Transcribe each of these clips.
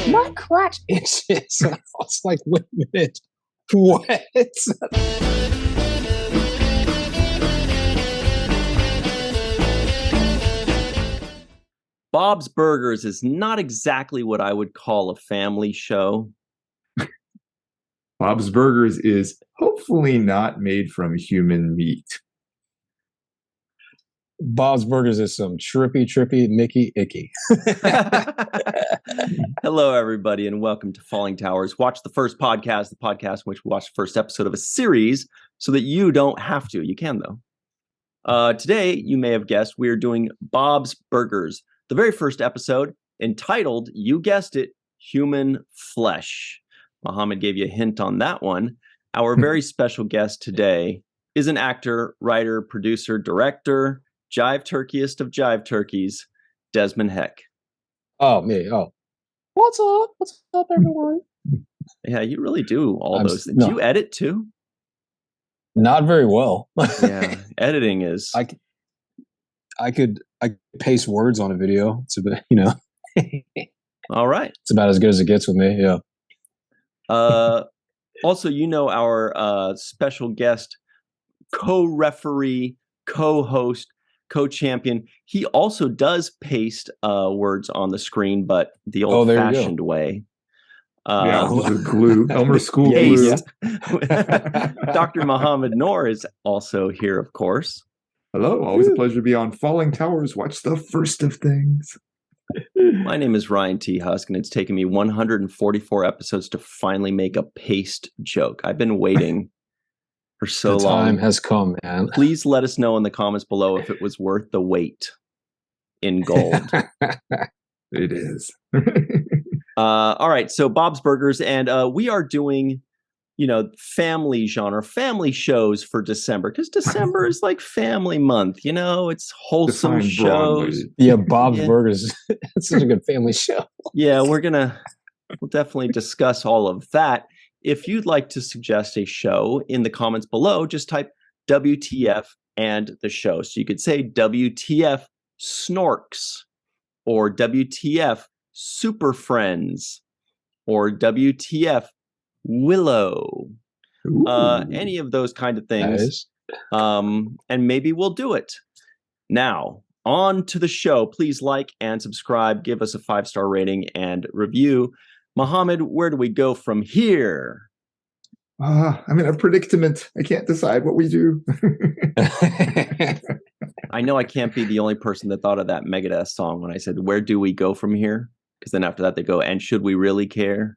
my crotch itches. And I was like, wait a minute, what? Bob's Burgers is not exactly what I would call a family show. Bob's Burgers is hopefully not made from human meat. Bob's Burgers is some trippy, Mickey icky. Hello, everybody, and welcome to Fallingtowers. Watch the first podcast, the podcast in which we watch the first episode of a series so that you don't have to. You can, though. Today, you may have guessed, we are doing Bob's Burgers, the very first episode entitled, you guessed it, Human Flesh. Muhammad gave you a hint on that one. Our very special guest today is an actor, writer, producer, director, jive turkeyest of jive turkeys, Desmon Heck. Oh, me. Oh. What's up? What's up, everyone? Yeah, you really do all those things. No. Do you edit too? Not very well. Yeah, editing is... I could paste words on a video. It's a bit, All right. It's about as good as it gets with me, yeah. Also, our special guest, co-referee, co-host, co-champion. He also does paste words on the screen, but the old-fashioned way. With glue. Elmer School glue. Dr. Muhammad Noor is also here, of course. Hello, always a pleasure to be on Fallingtowers. Watch the first of things. My name is Ryan T. Husk, and it's taken me 144 episodes to finally make a paste joke. I've been waiting for so long. The time has come, man. Please let us know in the comments below if it was worth the wait in gold. It is. All right, so Bob's Burgers, and we are doing, family genre, family shows for December, because December is like family month, it's wholesome Defined shows. broadly. Yeah, Bob's Burgers. It's such a good family show. Yeah, we'll definitely discuss all of that. If you'd like to suggest a show in the comments below, just type WTF and the show. So you could say WTF Snorks, or WTF Super Friends, or WTF Willow. Any of those kind of things. And maybe we'll do it. Now, on to the show. Please like and subscribe. Give us a 5-star rating and review. Muhammad, where do we go from here? I'm in a predicament. I can't decide what we do. I know I can't be the only person that thought of that Megadeth song when I said, where do we go from here? Because then after that they go, and should we really care?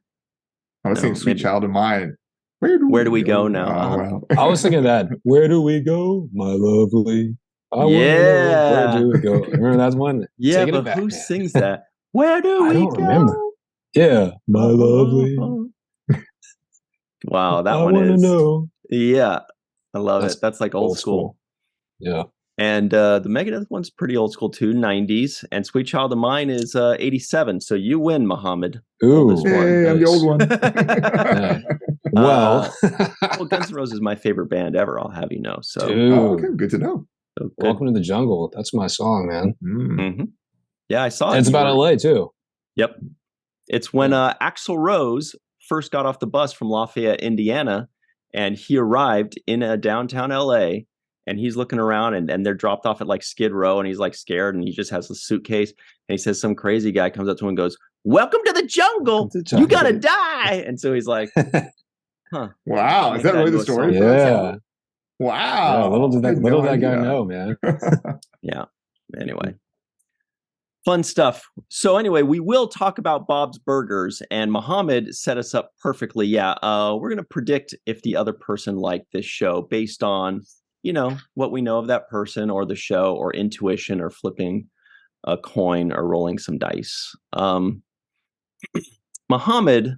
I was thinking Sweet Child of Mine. Where do we go now? Well. I was thinking that. Where do we go, my lovely? Where do we go? Remember that one? Yeah, but back, who sings that? Where do we go? I don't remember. Yeah, my lovely. Wow, that one is. Know. Yeah, I love it. That's like old school. Yeah. And the Megadeth one's pretty old school too, 90s. And Sweet Child of Mine is 87. So you win, Muhammad. Ooh, hey, I'm the old one. Yeah. Well, Guns N' Roses is my favorite band ever, I'll have you know. So, okay, good to know. So Welcome to the Jungle. That's my song, man. Mm-hmm. Yeah, I saw it. And it's about LA too. Yep. It's when Axl Rose first got off the bus from Lafayette, Indiana, and he arrived in downtown LA. And he's looking around, and they're dropped off at like Skid Row, and he's like scared, and he just has a suitcase. And he says, some crazy guy comes up to him and goes, "Welcome to the jungle. You gotta die." And so he's like, "Huh? Wow, is that really the story?" Yeah. Wow. Yeah, little did that guy know, man. Yeah. Anyway, fun stuff. So anyway, we will talk about Bob's Burgers, and Muhammad set us up perfectly. Yeah, we're gonna predict if the other person liked this show based on, what we know of that person or the show, or intuition, or flipping a coin, or rolling some dice. Muhammad,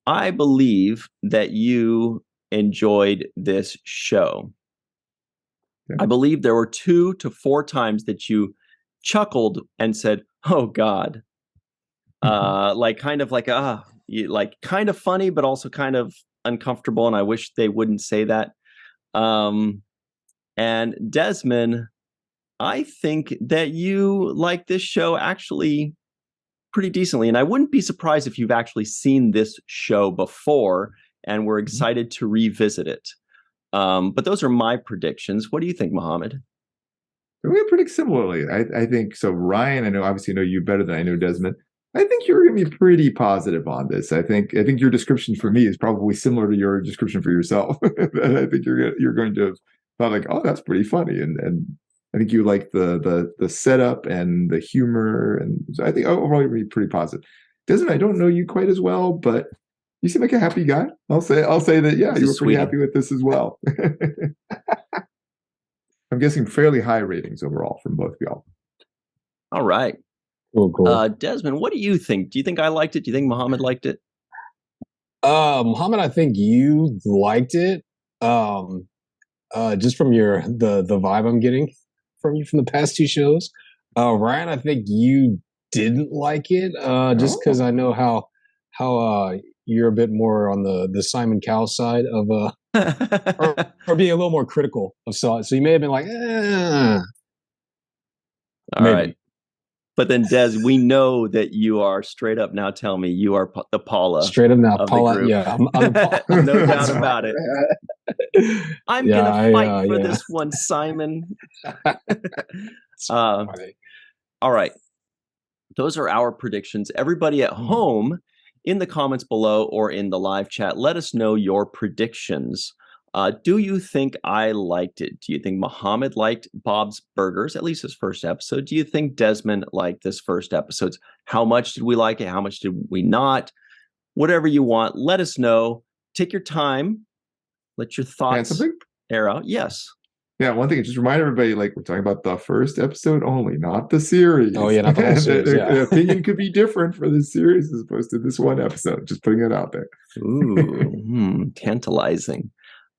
I believe that you enjoyed this show. Yeah. I believe there were 2 to 4 times that you chuckled and said, "Oh God," like kind of funny, but also kind of uncomfortable. And I wish they wouldn't say that. And Desmond, I think that you like this show actually pretty decently. And I wouldn't be surprised if you've actually seen this show before and we're excited to revisit it. But those are my predictions. What do you think, Mohammed? We predict similarly. I think so. Ryan, I know obviously know you better than I know Desmond. I think you're going to be pretty positive on this. I think your description for me is probably similar to your description for yourself. I think you're going to have thought like, oh, that's pretty funny, and I think you like the setup and the humor, and so I think overall you're pretty positive. Desmond, I don't know you quite as well, but you seem like a happy guy. I'll say that. Yeah, you were pretty happy with this as well. I'm guessing fairly high ratings overall from both of y'all. All right. Cool. Desmond, what do you think? Do you think I liked it? Do you think Mohammed liked it? Mohammed, I think you liked it. Just from the vibe I'm getting from you from the past two shows. Ryan, I think you didn't like it. Just because I know how you're a bit more on the Simon Cowell side of or being a little more critical of Saw. So you may have been like, All right. But then, Des, we know that you are straight up now. Tell me, you are the Paula. Straight up now, Paula. Yeah, I'm no doubt about it. I'm gonna fight for this one, Simon. All right. Those are our predictions. Everybody at home, in the comments below or in the live chat, let us know your predictions. Do you think I liked it? Do you think Mohammed liked Bob's Burgers, at least his first episode? Do you think Desmond liked this first episode? How much did we like it? How much did we not? Whatever you want, let us know. Take your time. Let your thoughts air out. Yes. Yeah, one thing, just remind everybody, like, we're talking about the first episode only, not the series. Oh, yeah, not the whole series. The opinion could be different for the series as opposed to this one episode. Just putting it out there. Ooh, tantalizing.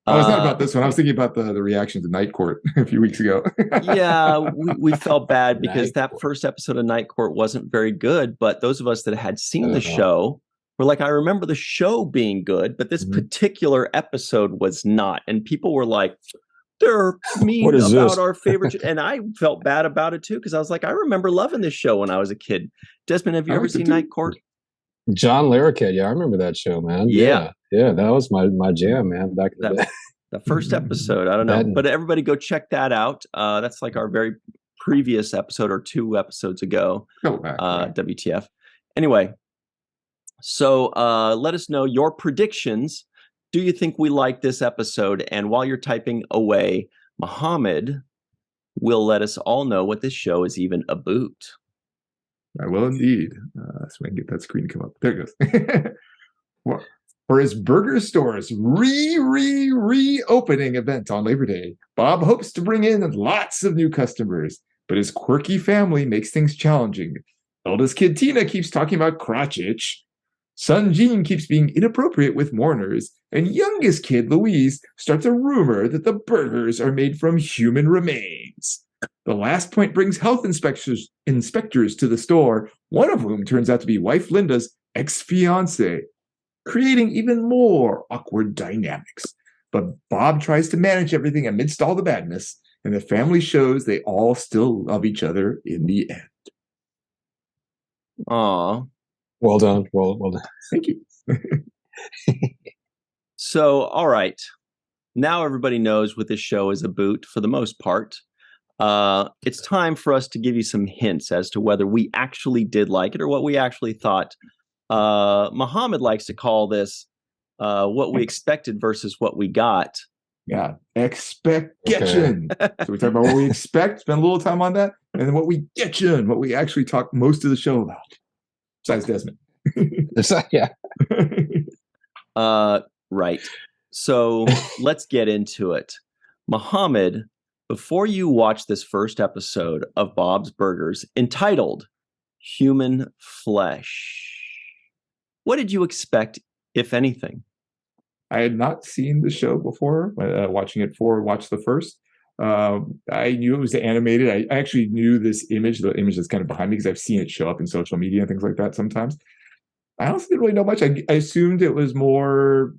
It's not about this one. I was thinking about the reaction to Night Court a few weeks ago. Yeah, we felt bad because that first episode of Night Court wasn't very good. But those of us that had seen the show were like, I remember the show being good, but this particular episode was not. And people were like, they're mean about our favorite. And I felt bad about it, too, because I was like, I remember loving this show when I was a kid. Desmond, have you ever seen Night Court? John Larroquette, yeah, I remember that show, man. Yeah, that was my jam, man, back in the day. The first episode, I don't know, but everybody go check that out. That's like our very previous episode or 2 episodes ago, WTF. Anyway, so let us know your predictions. Do you think we like this episode? And while you're typing away, Mohammed will let us all know what this show is even about. I will indeed. So I can get that screen to come up. There it goes. Well, for his burger store's reopening event on Labor Day, Bob hopes to bring in lots of new customers, but his quirky family makes things challenging. Eldest kid Tina keeps talking about crotch itch. Son Gene keeps being inappropriate with mourners, and youngest kid Louise starts a rumor that the burgers are made from human remains. The last point brings health inspectors to the store, one of whom turns out to be wife Linda's ex-fiancé, creating even more awkward dynamics. But Bob tries to manage everything amidst all the badness, and the family shows they all still love each other in the end. Aw. Well done. Well done. Thank you. So, all right. Now everybody knows what this show is about for the most part. It's time for us to give you some hints as to whether we actually did like it or what we actually thought. Mohammed likes to call this what we expected versus what we got. Yeah, expectation. Okay. So we talk about what we expect, spend a little time on that, and then what we get you, and what we actually talk most of the show about. Besides Desmond. Yeah. Right. So let's get into it. Mohammed, before you watch this first episode of Bob's Burgers entitled Human Flesh, what did you expect, if anything? I had not seen the show before, watching it watched the first. I knew it was animated. I actually knew this image, the image that's kind of behind me, because I've seen it show up in social media and things like that sometimes. I honestly didn't really know much. I assumed it was more,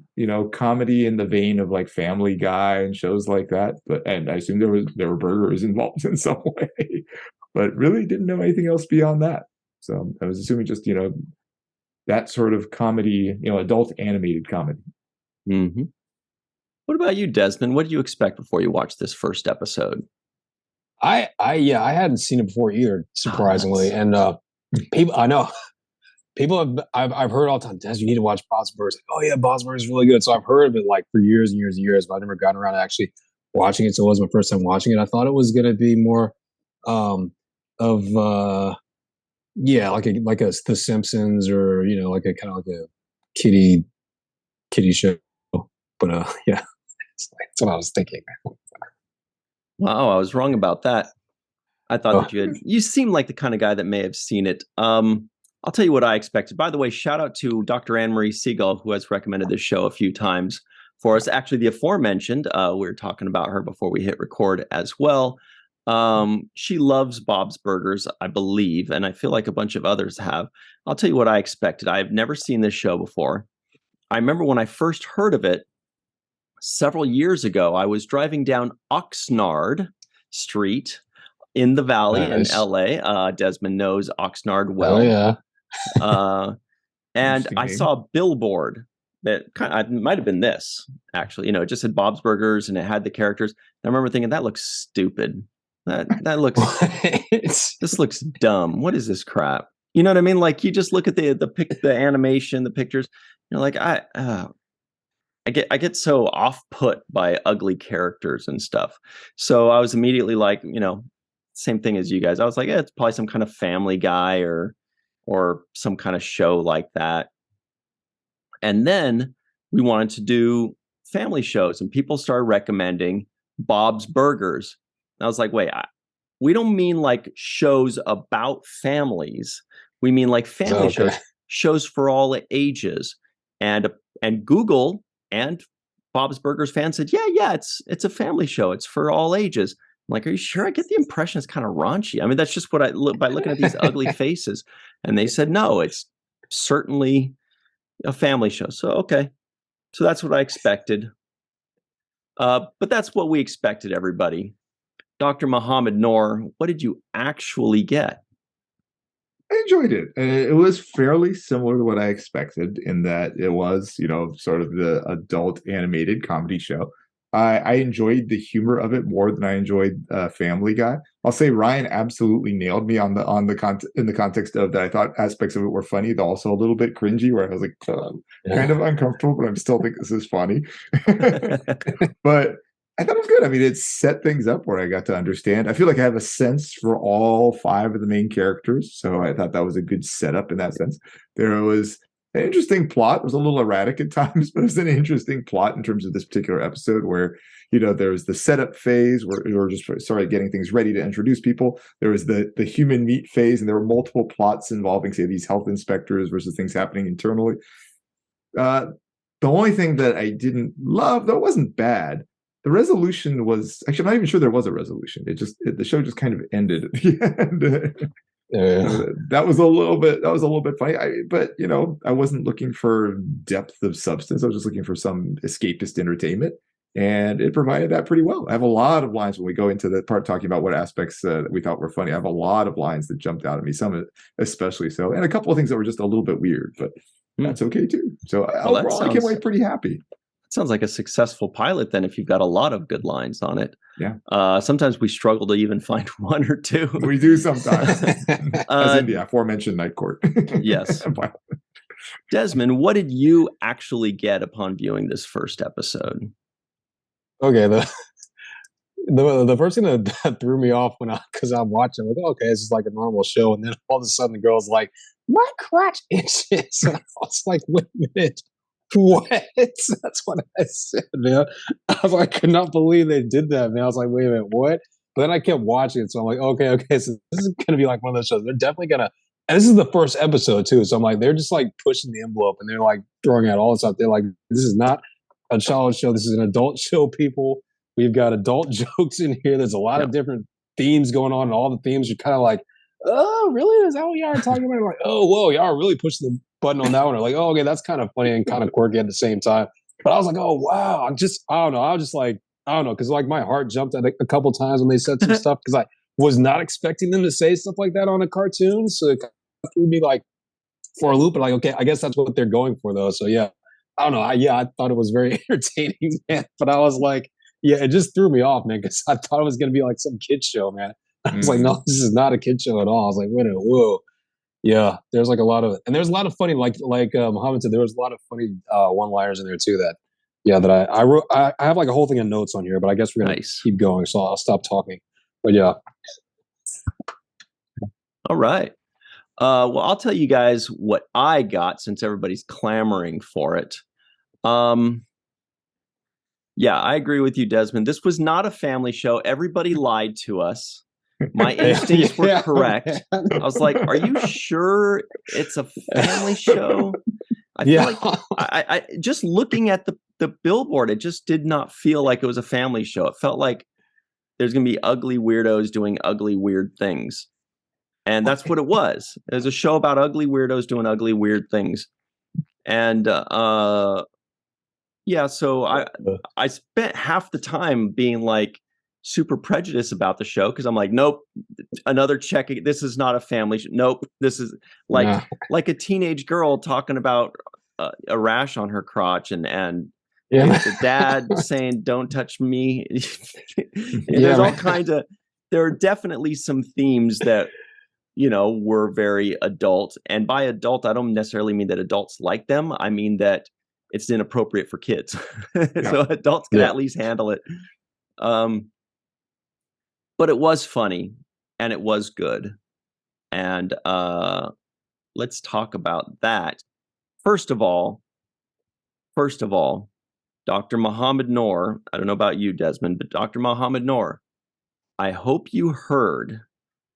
comedy in the vein of like Family Guy and shows like that. And I assumed there were burgers involved in some way, but really didn't know anything else beyond that. So I was assuming just, that sort of comedy, adult animated comedy. Mm-hmm. What about you, Desmond? What did you expect before you watched this first episode? I hadn't seen it before either, surprisingly. And people, I know people I've heard all the time, Des, you need to watch Bob's Burgers. Like, oh yeah, Bob's Burgers is really good. So I've heard of it like for years and years and years, but I've never gotten around to actually watching it. So it was my first time watching it. I thought it was gonna be more of like a The Simpsons, or like a kind of like a kitty show. But yeah, that's what I was thinking. Wow, I was wrong about that. I thought that you seem like the kind of guy that may have seen it. I'll tell you what I expected. By the way, shout out to Dr. Anne-Marie Siegel, who has recommended this show a few times for us. Actually, the aforementioned, we were talking about her before we hit record as well. She loves Bob's Burgers, I believe, and I feel like a bunch of others have. I'll tell you what I expected. I have never seen this show before. I remember when I first heard of it several years ago, I was driving down Oxnard Street in the Valley in LA. Desmond knows Oxnard well. Oh, yeah. And I saw a billboard that it might have been this, actually. It just said Bob's Burgers and it had the characters. And I remember thinking, that looks stupid. That looks, this looks dumb. What is this crap? You know what I mean? Like, you just look at the animation, the pictures. You're like, I get so off put by ugly characters and stuff. So I was immediately like, same thing as you guys. I was like, it's probably some kind of Family Guy or some kind of show like that. And then we wanted to do family shows, and people started recommending Bob's Burgers. And I was like, wait, we don't mean like shows about families. We mean like family shows for all ages. And Google and Bob's Burgers fans said, yeah, it's a family show. It's for all ages. I'm like, are you sure? I get the impression it's kind of raunchy. I mean, that's just what I look by looking at these ugly faces. And they said, no, it's certainly a family show. So, okay. So that's what I expected. But that's what we expected, everybody. Dr. Muhammad Noor, what did you actually get? I enjoyed it. It was fairly similar to what I expected in that it was, sort of the adult animated comedy show. I enjoyed the humor of it more than I enjoyed Family Guy. I'll say Ryan absolutely nailed me in the context of that. I thought aspects of it were funny, though also a little bit cringy, where I was like, kind of uncomfortable, but I'm still think this is funny. But I thought it was good. I mean, it set things up where I got to understand. I feel like I have a sense for all 5 of the main characters, so I thought that was a good setup in that sense. There was an interesting plot. It was a little erratic at times, but it was an interesting plot in terms of this particular episode where, there was the setup phase where we were just started getting things ready to introduce people. There was the human meat phase, and there were multiple plots involving, say, these health inspectors versus things happening internally. The only thing that I didn't love, though it wasn't bad, the resolution was actually, I'm not even sure there was a resolution. The show just kind of ended at the end. That was a little bit funny. But I wasn't looking for depth of substance. I was just looking for some escapist entertainment, and it provided that pretty well. I have a lot of lines when we go into the part talking about what aspects that we thought were funny. I have a lot of lines that jumped out at me, some especially so, and a couple of things that were just a little bit weird, but that's okay too. So overall, I came away pretty happy. Sounds like a successful pilot then, if you've got a lot of good lines on it. Yeah. Sometimes we struggle to even find 1 or 2. We do sometimes. As in the aforementioned Night Court. Yes. Desmond, what did you actually get upon viewing this first episode? Okay, the first thing that threw me off because I'm watching, like, okay, this is like a normal show, and then all of a sudden the girl's like, my crotch itches. And I was like, wait a minute. What? That's what I said, man. I was like, I could not believe they did that, man. I was like, wait a minute, what? But then I kept watching it, so I'm like, okay, so this is gonna be like one of those shows. They're definitely gonna, and this is the first episode too, so I'm like, they're just like pushing the envelope, and they're like throwing out all this stuff. They're like, this is not a child show. This is an adult show, people. We've got adult jokes in here. There's a lot of different themes going on, and all the themes are kind of like, oh, really? Is that what y'all are talking about? Like, oh, whoa, y'all are really pushing the button on that one. Or like, oh, okay, that's kind of funny and kind of quirky at the same time. But I was like, oh, wow. I don't know. I was just like, I don't know. Because like my heart jumped at a couple times when they said some stuff because I was not expecting them to say stuff like that on a cartoon. So it threw me like for a loop, and like, okay, I guess that's what they're going for though. So yeah, I don't know. I thought it was very entertaining, man. But I was like, yeah, it just threw me off, man, because I thought it was gonna be like some kid show, man. I was like, no, this is not a kid show at all. I was like, wait a minute, whoa. Yeah, there's like a lot of, and there's a lot of funny, like Muhammad said, there was a lot of funny one-liners in there too. That I wrote. I have like a whole thing of notes on here, but I guess we're gonna keep going, so I'll stop talking. But yeah. All right. Well, I'll tell you guys what I got since everybody's clamoring for it. Yeah, I agree with you, Desmond. This was not a family show. Everybody lied to us. My instincts were correct. I was like, are you sure it's a family show? I feel like I just looking at the billboard, it just did not feel like it was a family show. It felt like there's going to be ugly weirdos doing ugly, weird things. And that's what it was. It was a show about ugly weirdos doing ugly, weird things. And yeah, so I spent half the time being like super prejudiced about the show because I'm like, nope, another check. This is not a family show. Nope, this is like a teenage girl talking about a rash on her crotch and the dad saying, "Don't touch me." There's all kinds of. There are definitely some themes that were very adult, and by adult, I don't necessarily mean that adults like them. I mean that it's inappropriate for kids, so adults can at least handle it. But it was funny, and it was good, and let's talk about that. First of all, Dr. Muhammad Noor, I don't know about you, Desmond, but Dr. Muhammad Noor, I hope you heard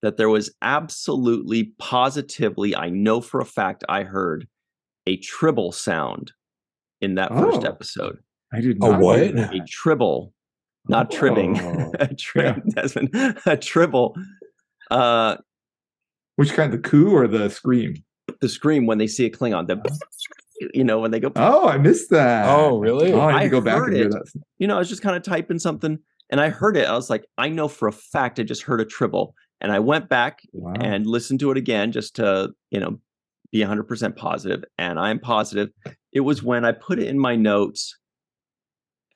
that there was absolutely, positively, I know for a fact I heard a tribble sound in that first episode. I did not. What? A tribble, not tribbing. Desmond, a tribble. Which kind, the coo or the scream? The scream when they see a Klingon. When they go. Oh, I missed that. Oh, really? Oh, I need to go back and hear that. I was just kind of typing something and I heard it. I was like, I know for a fact I just heard a tribble. And I went back and listened to it again just to, be 100% positive. And I'm positive. It was when I put it in my notes.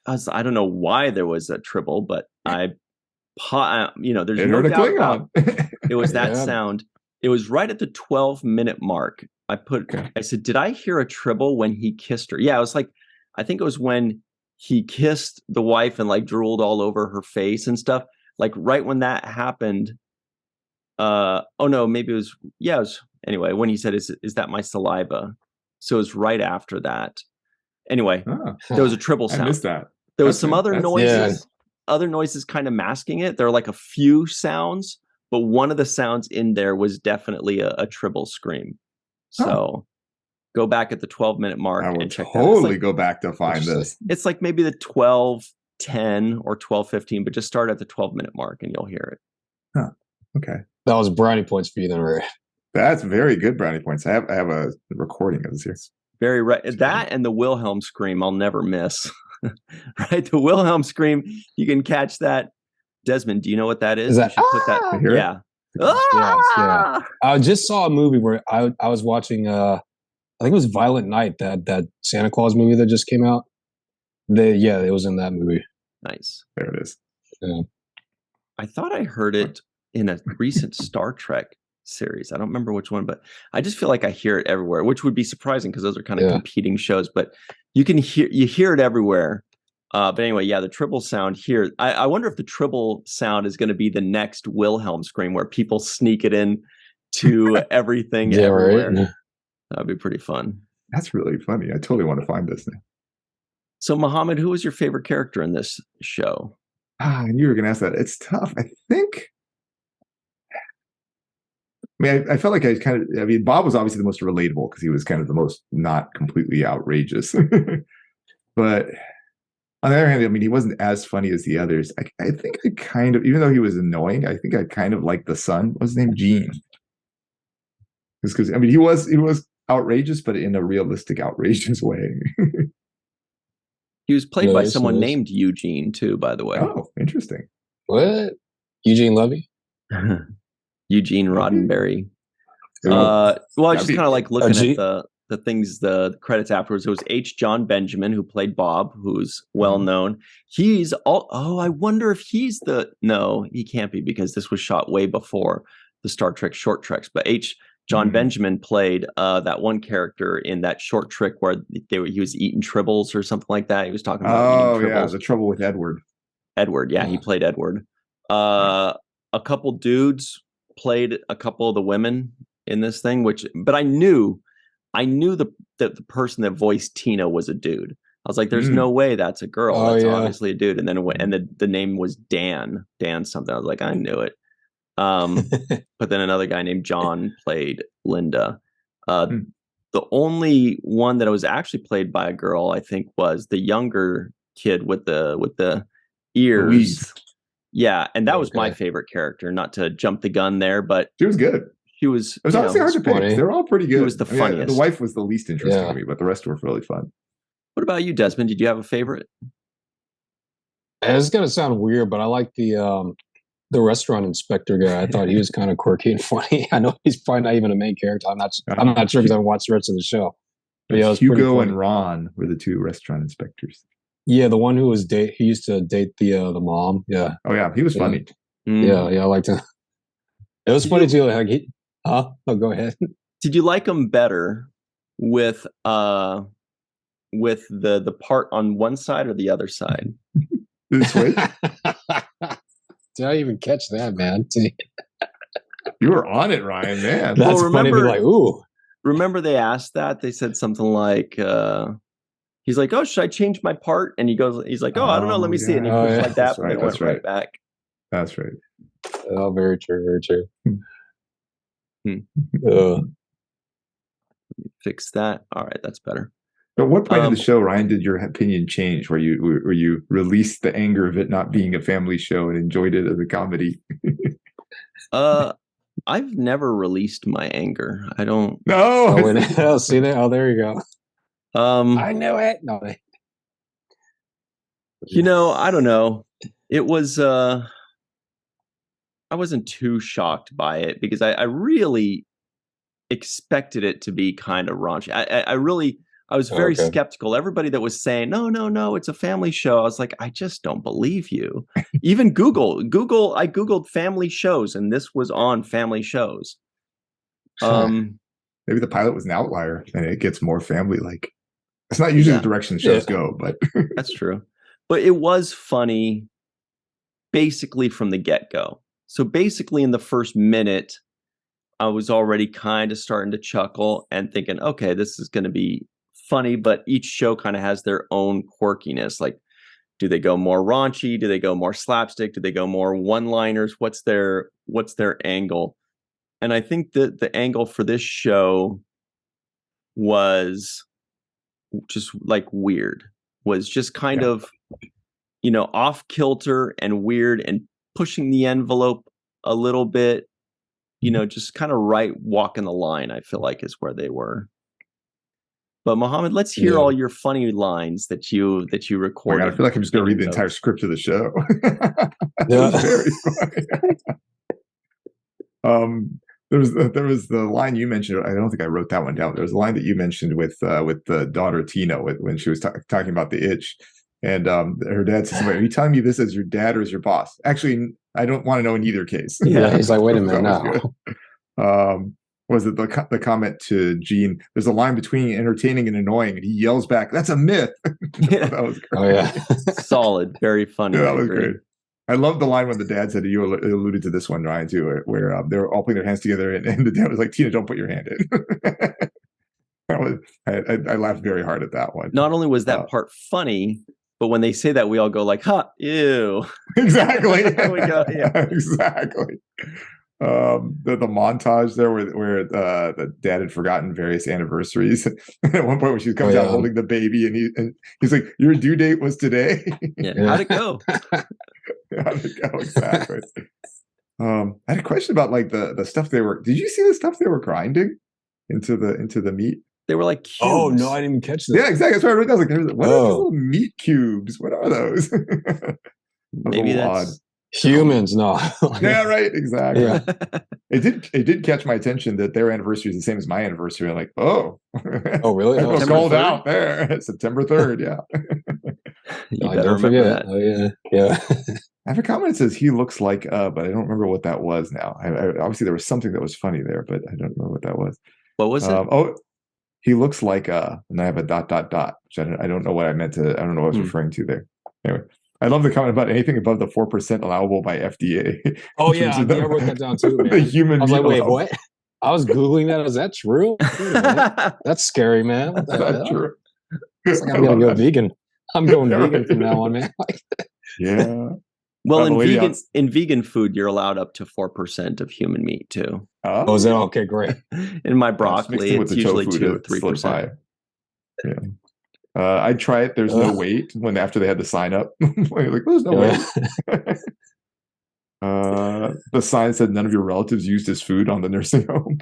I don't know why there was a tribble, but there's no doubt about it was that sound. It was right at the 12-minute mark. I said, did I hear a tribble when he kissed her? Yeah, it was like, I think it was when he kissed the wife and like drooled all over her face and stuff. Like right when that happened. Maybe it was anyway, when he said, is that my saliva? So it was right after that. Anyway, there was a tribble sound. I missed that. There was some other noises, kind of masking it. There were like a few sounds, but one of the sounds in there was definitely a tribble scream. So go back at the 12-minute mark and check that. Totally go back to find this. It's like maybe the 12:10 or 12:15, but just start at the 12-minute mark and you'll hear it. Huh. Okay. That was brownie points for you then, Ray. That's very good brownie points. I have a recording of this here. Very right. That and the Wilhelm scream I'll never miss. Right? The Wilhelm scream, you can catch that. Desmond, do you know what that is? Is that, put that? Yeah. Yeah. I just saw a movie where I was watching I think it was Violent Night, that Santa Claus movie that just came out. It was in that movie. Nice. There it is. Yeah. I thought I heard it in a recent Star Trek series. I don't remember which one, but I just feel like I hear it everywhere, which would be surprising because those are kind of competing shows, but you hear it everywhere. But anyway, the tribble sound here. I wonder if the tribble sound is going to be the next Wilhelm scream where people sneak it in to everything everywhere. Right. That'd be pretty fun. That's really funny. I totally want to find this now. So Muhammad, who was your favorite character in this show? I knew you were going to ask that. It's tough. I felt like Bob was obviously the most relatable because he was kind of the most not completely outrageous. But on the other hand, he wasn't as funny as the others. I think I kind of, even though he was annoying, I think I kind of liked the son. What was his name? Gene. Because he was outrageous, but in a realistic, outrageous way. He was played by someone named Eugene too, by the way. Oh, interesting. What? Eugene Levy? Eugene Roddenberry. Well, I was just be- kind of like looking G- at the things, the credits afterwards. It was H. John Benjamin, who played Bob, who's well known. He's I wonder if he's no, he can't be, because this was shot way before the Star Trek short treks. But H. John Benjamin played that one character in that short trick where he was eating tribbles or something like that. He was talking about eating tribbles. The trouble with Edward. Edward, he played Edward. A couple dudes played a couple of the women in this thing, but I knew that the person that voiced Tina was a dude. I was like, there's no way that's a girl. That's obviously a dude. And then the name was Dan something. I was like, I knew it. But then another guy named John played Linda. The only one that was actually played by a girl, I think, was the younger kid with the ears. Louise. Yeah, and that was my favorite character. Not to jump the gun there, but she was good. She was. It was honestly hard to pick. They're all pretty good. She was the funniest. The wife was the least interesting to me, but the rest were really fun. What about you, Desmond? Did you have a favorite? It's gonna sound weird, but I like the restaurant inspector guy. I thought he was kind of quirky and funny. I know he's probably not even a main character. I'm not sure because I haven't watched the rest of the show. But yeah, Hugo and Ron were the two restaurant inspectors. Yeah, the one who used to date the mom. Yeah. Oh yeah, he was funny. Yeah, I liked him. It was funny too. Like, oh, go ahead. Did you like him better with the part on one side or the other side? Did it switch? Did I even catch that, man? You were on it, Ryan, man. That's funny to be like, ooh. Remember they asked that? They said something like, he's like, oh, should I change my part? And he's like, oh, I don't know, let me see it. And he pushed like that, and it went right back. That's right. Oh, very true, very true. Fix that. All right, that's better. At what point in the show, Ryan, did your opinion change where you released the anger of it not being a family show and enjoyed it as a comedy? I've never released my anger. I don't. No. See there? Oh, there you go. I knew it. No. I don't know. It was. I wasn't too shocked by it because I really expected it to be kind of raunchy. I was very skeptical. Everybody that was saying, no, it's a family show. I was like, I just don't believe you. Even Google, I Googled family shows and this was on family shows. Maybe the pilot was an outlier and it gets more family-like. It's not usually the direction shows go, but. That's true. But it was funny basically from the get-go. So basically in the first minute, I was already kind of starting to chuckle and thinking, okay, this is going to be funny, but each show kind of has their own quirkiness. Like, do they go more raunchy? Do they go more slapstick? Do they go more one-liners? What's their angle? And I think that the angle for this show was just like weird, was just kind of, off kilter and weird and pushing the envelope a little bit, just kind of right walking the line, I feel like is where they were. But Mohammed, let's hear all your funny lines that you recorded. I feel like I'm just going to read the entire script of the show. Very funny. There was the line you mentioned. I don't think I wrote that one down. There was a line that you mentioned with the daughter Tina when she was talking about the itch, and her dad says, "Are you telling me this as your dad or as your boss?" Actually, I don't want to know in either case. Yeah, he's like, wait a minute now. Was it the comment to Gene? There's a line between entertaining and annoying, and he yells back, "That's a myth." That was great. Oh yeah, solid, very funny. Yeah, that was great. I love the line when the dad said, you alluded to this one, Ryan, too, where they were all putting their hands together, and the dad was like, "Tina, don't put your hand in." I laughed very hard at that one. Not only was that part funny, but when they say that, we all go like, "Ha, ew!" Exactly. There we go. Yeah, exactly. The montage there where the dad had forgotten various anniversaries. At one point when she comes out holding the baby and he's like, "Your due date was today." Yeah. How'd it go? How'd it go? Exactly. I had a question about like the stuff they were. Did you see the stuff they were grinding into the meat? They were like cubes. Oh no, I didn't even catch that. Yeah, exactly. That's what I wrote down. Like, what are these little meat cubes? What are those? Maybe that's Humans, no. Yeah, right. Exactly. Yeah. It did catch my attention that their anniversary is the same as my anniversary. I'm like, oh, Oh, really? I Oh, was September called 3rd? out there. September 3rd. Yeah. You I better don't remember forget. that. Oh, yeah. Yeah. I have a comment that says he looks like, but I don't remember what that was now. Obviously, there was something that was funny there, but I don't remember what that was. What was it? Oh, he looks like, and I have a ... which I don't know what I meant to, I don't know what I was referring to there. Anyway, I love the comment about anything above the 4% allowable by FDA. Oh, yeah. I wrote that down too, man. The human I was meat like, wait, allowable. what? I was Googling that. Is that true? Wait a minute. That's scary, man. What the That's not hell? true. It's like I I'm going to love go that. vegan. I'm going Yeah, vegan right. from now on, man. Yeah. Well, the lady in vegan food, you're allowed up to 4% of human meat too. Oh, is that okay? Great. In my Just mixed broccoli, in with it's the usually tofu 2 or to slip 3%. by. Yeah. I'd try it. There's no wait when after they had the sign up. Like, there's no wait. The sign said none of your relatives used his food on the nursing home.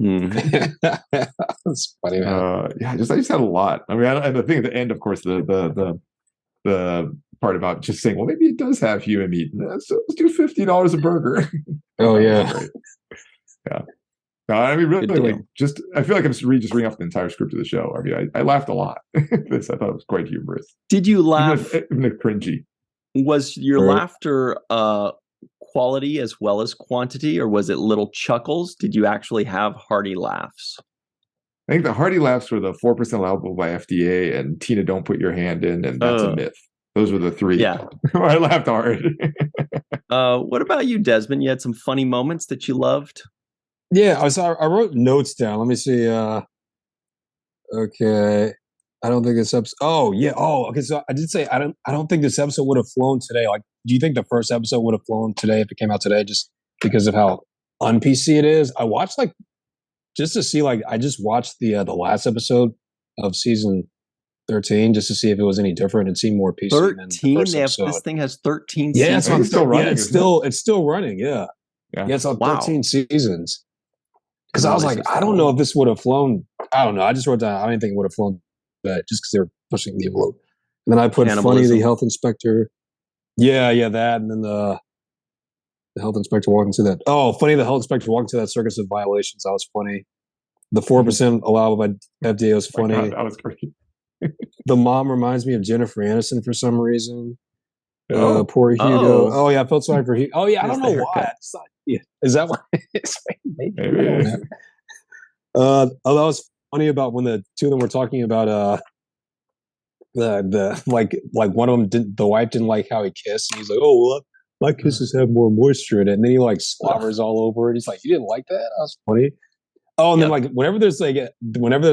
That's funny, man. Yeah, I just had a lot. I mean, and the thing at the end, of course, the part about just saying, well, maybe it does have human meat. So let's do $50 a burger. Oh, yeah. Great. Yeah. No, I mean, really, like, I feel like I'm just reading off the entire script of the show. I mean, I laughed a lot. I thought it was quite humorous. Did you laugh? Even if cringy. Was your laughter quality as well as quantity, or was it little chuckles? Did you actually have hearty laughs? I think the hearty laughs were the 4% allowable by FDA and Tina, don't put your hand in, and that's a myth. Those were the three. Yeah. I laughed hard. What about you, Desmond? You had some funny moments that you loved? Yeah, I wrote notes down. Let me see. Okay. I don't think this episode. Oh, yeah. Oh, okay. So I did say I don't think this episode would have flown today. Like, do you think the first episode would have flown today if it came out today, just because of how un-PC it is? I watched just to see, I just watched the last episode of season 13 just to see if it was any different and see more PC. 13. This thing has 13 Yeah, seasons. It's still running. It's still running. Yeah. Yeah, it's on 13 seasons. Because I was like, I don't know if this would have flown. I don't know. I just wrote down. I didn't think it would have flown that just because they were pushing the envelope. And then I put funny the health inspector. Yeah, that. And then the health inspector walking through that. Oh, funny the health inspector walking through that circus of violations. That was funny. The 4% allowable by FDA was funny. God, that was great. The mom reminds me of Jennifer Aniston for some reason. Poor Hugo. Oh, yeah, I felt sorry for Hugo. Oh, yeah, I don't know why. Is that why? Maybe. That was funny about when the two of them were talking about the one of them didn't, the wife didn't like how he kissed, and he's like, oh, well, my kisses have more moisture in it, and then he slobbers all over it. He's like, you didn't like that? That was funny. Oh, and then whenever there's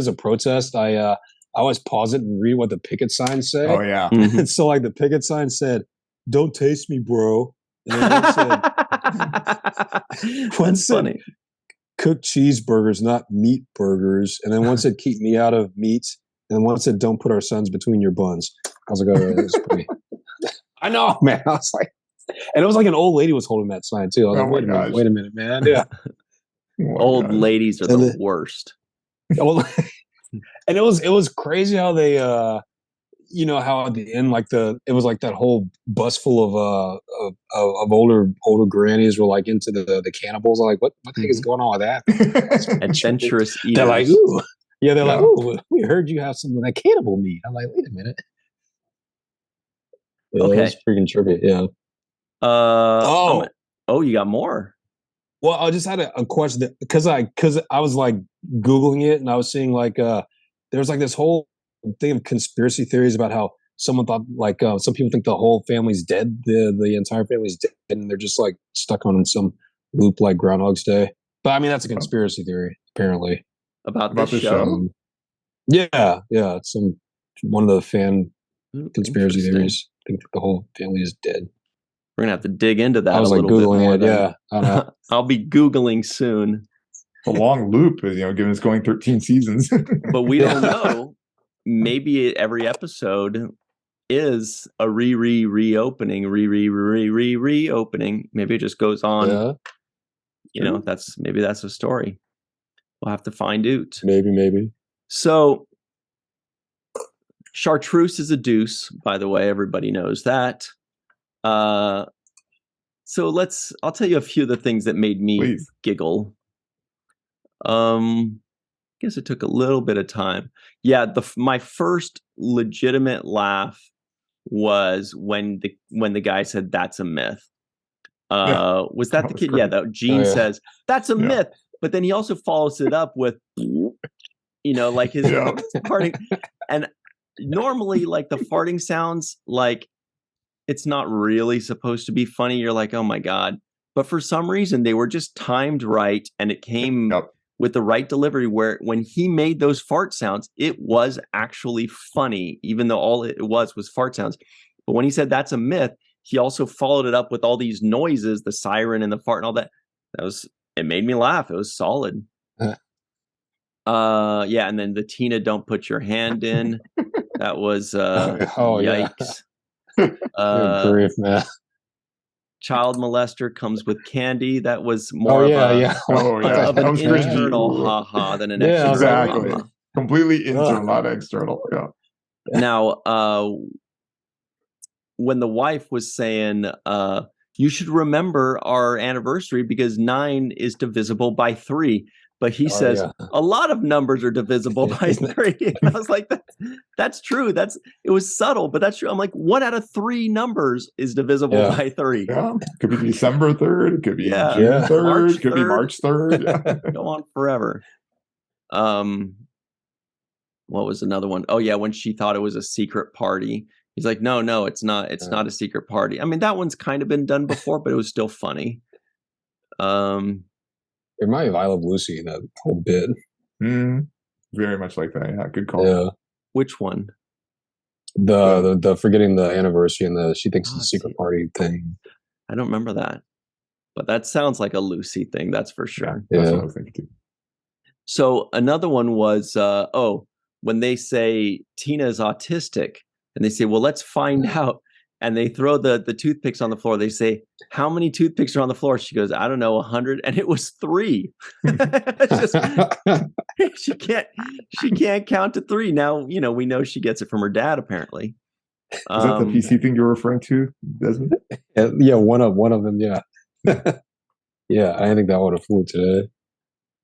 a protest, I always pause it and read what the picket signs say. Oh yeah. And so the picket sign said, "Don't taste me, bro." And then one said cook cheeseburgers, not meat burgers. And then one said keep me out of meat. And then one said don't put our sons between your buns. I was like, oh, that's pretty. I know, man. I was like, and it was like an old lady was holding that sign too. I was like, wait a minute, man. Yeah. Old ladies are the worst. And it was crazy how they how at the end it was like that whole bus full of older grannies were into the cannibals. I'm like, what the heck is going on with that? Adventurous eaters. They're like, ooh. Yeah, they're like, ooh, we heard you have some of that cannibal meat. I'm like, wait a minute. Yeah, okay. That was freaking trippy, yeah. You got more? Well, I just had a question because I was Googling it and I was seeing there was this whole thing of conspiracy theories about how someone thought some people think the whole family's dead, the entire family's dead, and they're just stuck on some loop like Groundhog's Day. But I mean that's a conspiracy theory apparently about the show. Yeah, it's one of the fan conspiracy theories. I think the whole family is dead. We're gonna have to dig into that. I was a little Googling bit more. It. Yeah, I'll be Googling soon. It's a long loop, given it's going 13 seasons. But we don't know. Maybe every episode is a reopening, reopening. Maybe it just goes on. Yeah. That's a story. We'll have to find out. Maybe. So, chartreuse is a deuce. By the way, everybody knows that. So I'll tell you a few of the things that made me giggle. Guess it took a little bit of time. Yeah, my first legitimate laugh was when the guy said that's a myth. Was that the kid? Great. Yeah, that Gene says that's a myth, but then he also follows it up with, like his farting. And normally, like the farting sounds, like it's not really supposed to be funny. You're like, oh my God. But for some reason, they were just timed right. And it came with the right delivery where when he made those fart sounds, it was actually funny, even though all it was fart sounds. But when he said that's a myth, he also followed it up with all these noises, the siren and the fart and all that. It made me laugh. It was solid. Yeah. And then the Tina, don't put your hand in. That was, yikes. Good grief, man. Child molester comes with candy. That was more of an internal ha-ha than an external exactly. ha-ha. Completely internal, not external. Yeah. Now, when the wife was saying, you should remember our anniversary because 9 is divisible by 3. But he says a lot of numbers are divisible by 3. And I was like, that's true. It was subtle, but that's true. I'm like, 1 out of 3 numbers is divisible by 3. Yeah, could be December 3rd. It could be June 3rd. March It could be March 3rd. Yeah. Go on forever. What was another one? Oh yeah, when she thought it was a secret party. He's like, no, it's not. It's not a secret party. I mean, that one's kind of been done before, but it was still funny. It reminded me of I Love Lucy, that whole bit. Very much like that. Yeah, good call. Yeah. Which one? The forgetting the anniversary and she thinks it's a secret party thing. I don't remember that, but that sounds like a Lucy thing. That's for sure. Yeah, that's what I was thinking too. So another one was, when they say Tina's autistic, and they say, well, let's find out. And they throw the toothpicks on the floor. They say, how many toothpicks are on the floor? She goes, I don't know, 100. And it was 3. It's just, she can't count to 3. Now, we know she gets it from her dad, apparently. Is that the PC thing you're referring to, Desmond? Yeah, one of them, yeah. Yeah, I think that would have flew today.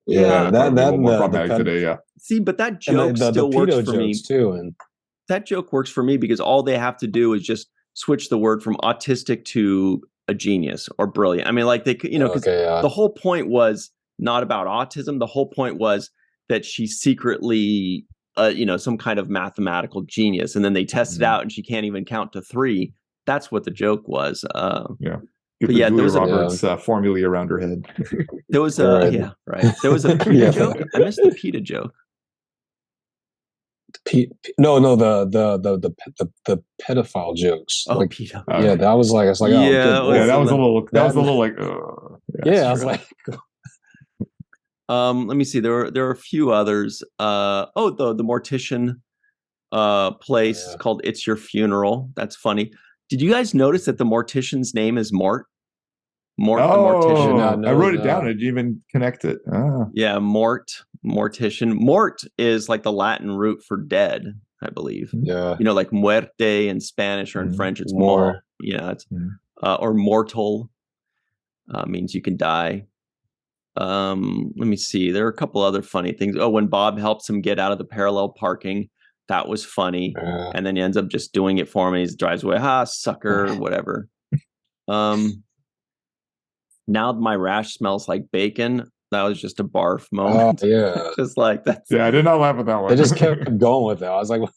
Yeah, that more problematic today, yeah. See, but that joke still works for me. Too, and that joke works for me because all they have to do is just switch the word from autistic to a genius or brilliant. I mean, like they, because the whole point was not about autism. The whole point was that she's secretly, some kind of mathematical genius, and then they test it out, and she can't even count to 3. That's what the joke was. Yeah. There was Roberts formulae around her head. There was right. There was a PETA joke. I missed the PETA joke. No, the pedophile jokes. Oh, PETA. Yeah, that was like, it's like, that was a little like, I was like, let me see. There are a few others. The mortician place called It's Your Funeral. That's funny. Did you guys notice that the mortician's name is Mort? Mort the mortician. I wrote it down. I didn't even connect it. Yeah, mortician. Mort is like the Latin root for dead, I believe. Yeah. Like muerte in Spanish or in French, it's mort. Yeah, it's or mortal means you can die. Let me see. There are a couple other funny things. Oh, when Bob helps him get out of the parallel parking, that was funny. And then he ends up just doing it for him, and he drives away. Sucker, whatever. Now my rash smells like bacon. That was just a barf moment. Just like that. Yeah, I did not laugh at that one. They just kept going with it. I was like,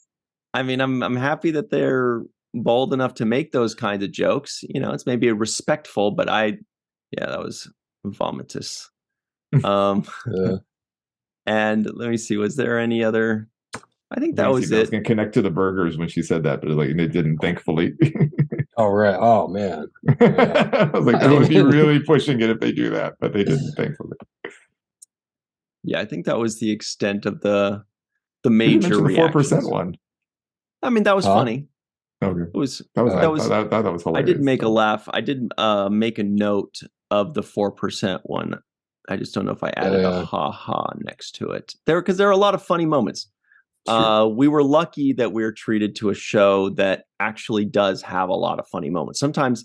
I mean, I'm happy that they're bold enough to make those kinds of jokes. It's maybe respectful, but that was vomitous. And let me see, was there any other? I think that was it. I was going to connect to the burgers when she said that, but it didn't, thankfully. Oh, right. Oh, man. I was like, that would be really pushing it if they do that, but they didn't, thankfully. Yeah, I think that was the extent of the major reactions. The 4% one. I mean, that was funny. Okay. It was. That was hilarious. I did make a laugh. I did make a note of the 4% one. I just don't know if I added a ha-ha next to it. Because there are a lot of funny moments. We were lucky that we were treated to a show that actually does have a lot of funny moments. Sometimes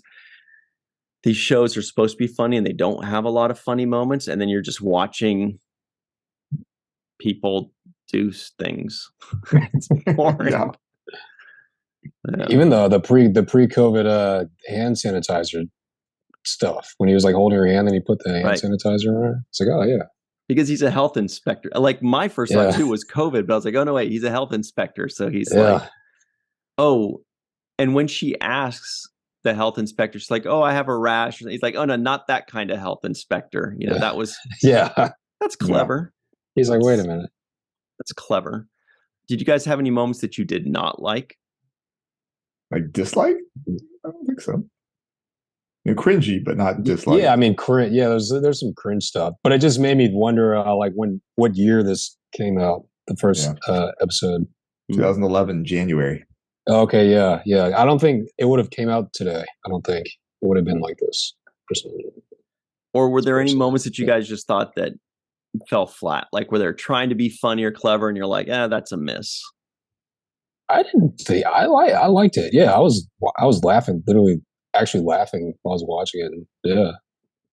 these shows are supposed to be funny and they don't have a lot of funny moments, and then you're just watching people do things. It's boring. Yeah. Even the pre-COVID hand sanitizer stuff, when he was like holding her hand and he put the hand sanitizer on her, it's like, oh yeah, because he's a health inspector. Like my first thought too was COVID, but I was like, oh no, wait, he's a health inspector, so he's like, oh. And when she asks the health inspector, she's like, oh, I have a rash. He's like, oh no, not that kind of health inspector. You know, that was that's clever. He's like, wait a minute, that's clever. Did you guys have any moments that you did not like? Like dislike? I don't think so. Cringy, but not dislike. Yeah, I mean, there's some cringe stuff, but it just made me wonder, like what year this came out, the first episode. 2011, January. Okay, yeah. I don't think it would have came out today. I don't think it would have been like this. Personally. Or were there any moments that you guys just thought that fell flat? Like where they're trying to be funny or clever, and you're like, that's a miss. I didn't think I liked it. Yeah, I was laughing, literally, actually laughing while I was watching it. And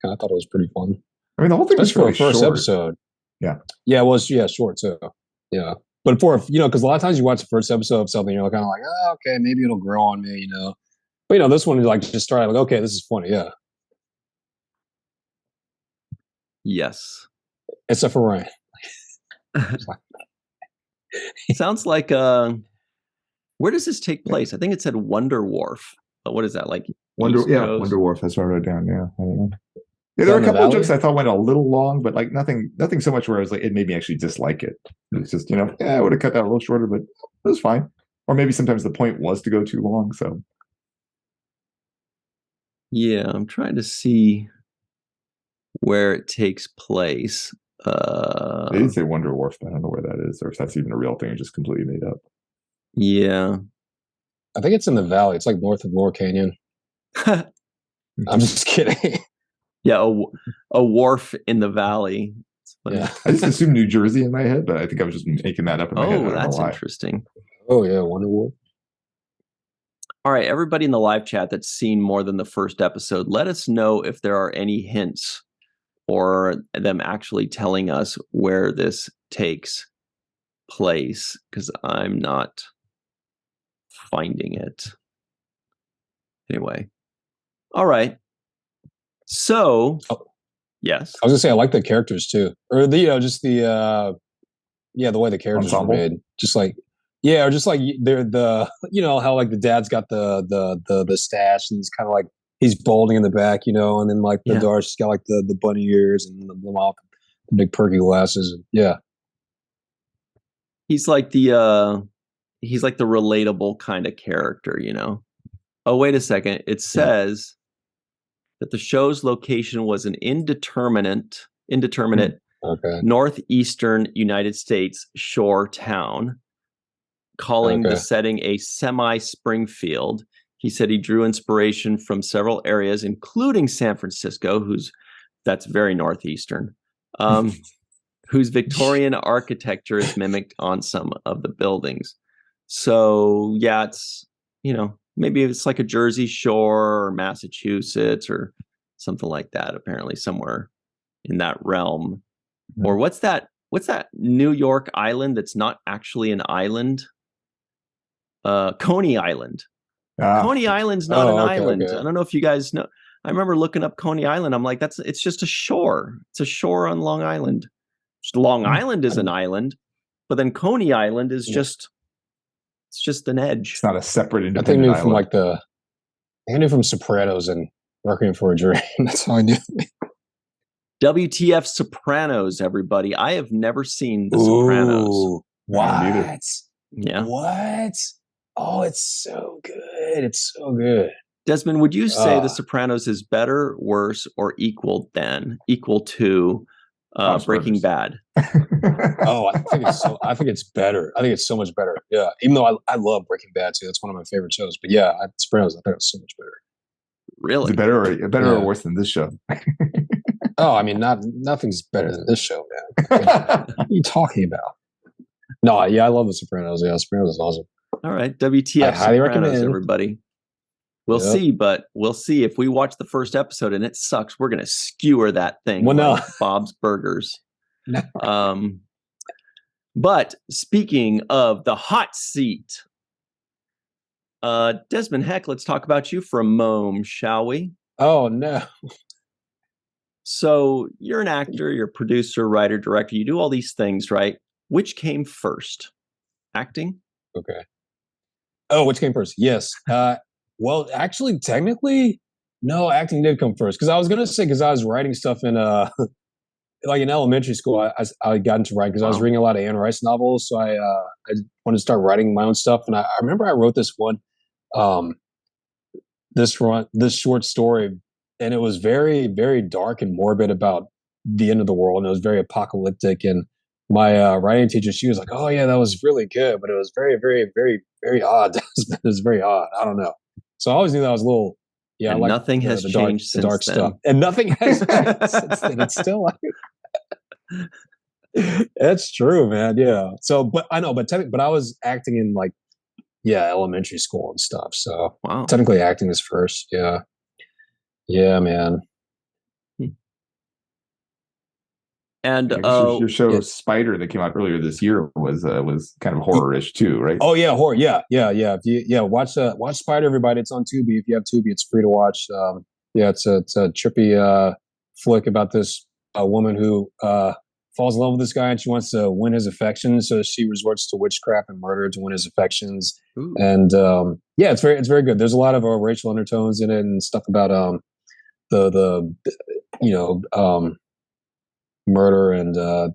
I thought it was pretty fun. I mean, the whole thing was for the first episode. Yeah, it was short. So yeah, but because a lot of times you watch the first episode of something, you're kind of like, oh, okay, maybe it'll grow on me, But this one is like just started like, okay, this is funny. Yeah. Yes. Except for Ryan. Sounds like where does this take place? I think it said Wonder Wharf. What is that like? Wonder Wharf. That's what I wrote down. Yeah, I don't know. Yeah, there were a couple of jokes I thought went a little long, but like nothing so much where I was like, it made me actually dislike it. It's just, I would have cut that a little shorter, but it was fine. Or maybe sometimes the point was to go too long. So yeah, I'm trying to see where it takes place. They did say Wonder Wharf, but I don't know where that is, or if that's even a real thing or just completely made up. Yeah. I think it's in the valley. It's like north of Laurel Canyon. I'm just kidding. Yeah, a wharf in the valley. Yeah. I just assumed New Jersey in my head, but I think I was just making that up in my head. Oh, that's interesting. Oh, yeah, Wonder Wharf. All right, everybody in the live chat that's seen more than the first episode, let us know if there are any hints or them actually telling us where this takes place, because I'm not finding it. Anyway. All right. So, yes. I was gonna say I like the characters too, or just the way the characters are made. Just like or just like they're the how like the dad's got the stash and he's kind of like he's balding in the back, and then like the Darcy's got like the bunny ears and the mop, the big perky glasses. Yeah, he's like the relatable kind of character, Oh, wait a second. It says that the show's location was an indeterminate northeastern United States shore town, calling the setting a semi-Springfield. He said he drew inspiration from several areas, including San Francisco, that's very northeastern, whose Victorian architecture is mimicked on some of the buildings. So, yeah, it's, maybe it's like a Jersey Shore or Massachusetts or something like that, apparently somewhere in that realm. Mm-hmm. Or what's that New York island that's not actually an island? Coney Island. Coney Island's not an island. Okay. I don't know if you guys know. I remember looking up Coney Island. I'm like, it's just a shore. It's a shore on Long Island. Long Island is an island, but then Coney Island is just an edge. It's not a separate independent island. I knew from Sopranos and Working for a Dream. That's how I knew. WTF Sopranos, everybody. I have never seen The Sopranos. What? Yeah. What? Oh, it's so good. It's so good. Desmond, would you say The Sopranos is better, worse, or equal to Breaking Bad? I think it's better. I think it's so much better. Yeah. Even though I love Breaking Bad too. That's one of my favorite shows. But yeah, Sopranos, I think it's so much better. Really? Is it better or worse than this show? Oh, I mean, nothing's better than this show, man. What are you talking about? No, yeah, I love The Sopranos. Yeah, Sopranos is awesome. All right, WTF I highly recommend, everybody. We'll see, but we'll see. If we watch the first episode and it sucks, we're going to skewer that thing like Bob's Burgers. No. But speaking of the hot seat, Desmond Heck, let's talk about you for a moment, shall we? Oh, no. So you're an actor, you're a producer, writer, director. You do all these things, right? Which came first? Acting? Okay. Oh, which came first? Yes. Well, actually, technically, no, acting did come first. Because I was going to say, because I was writing stuff in, like in elementary school, I got into writing because I was reading a lot of Anne Rice novels. So I wanted to start writing my own stuff. And I remember I wrote this one, this short story, and it was very, very dark and morbid about the end of the world. And it was very apocalyptic. And my writing teacher, she was like, "Oh yeah, that was really good, but it was very, very, very, very odd." It was very odd. I don't know. So I always knew that was a little, yeah. And like nothing has changed since dark then. Stuff, and nothing has changed since then. It's still like that's true, man. Yeah. So, but I know, but I was acting in like, elementary school and stuff. So technically, acting is first. Yeah. Yeah, man. And your show Spider that came out earlier this year was kind of horror-ish too, right? Oh yeah, horror. Yeah. Watch Spider, everybody. It's on Tubi. If you have Tubi, it's free to watch. It's a trippy flick about this woman who falls in love with this guy and she wants to win his affections, so she resorts to witchcraft and murder to win his affections. Ooh. And it's very good. There's a lot of racial undertones in it and stuff about the murder and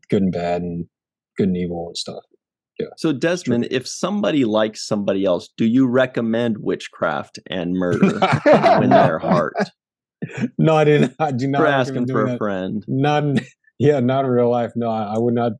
good and bad and good and evil and stuff. Yeah. So Desmond, if somebody likes somebody else, do you recommend witchcraft and murder to win their heart? No, I didn't. I do not. For asking for a friend. Not in real life. No, I would not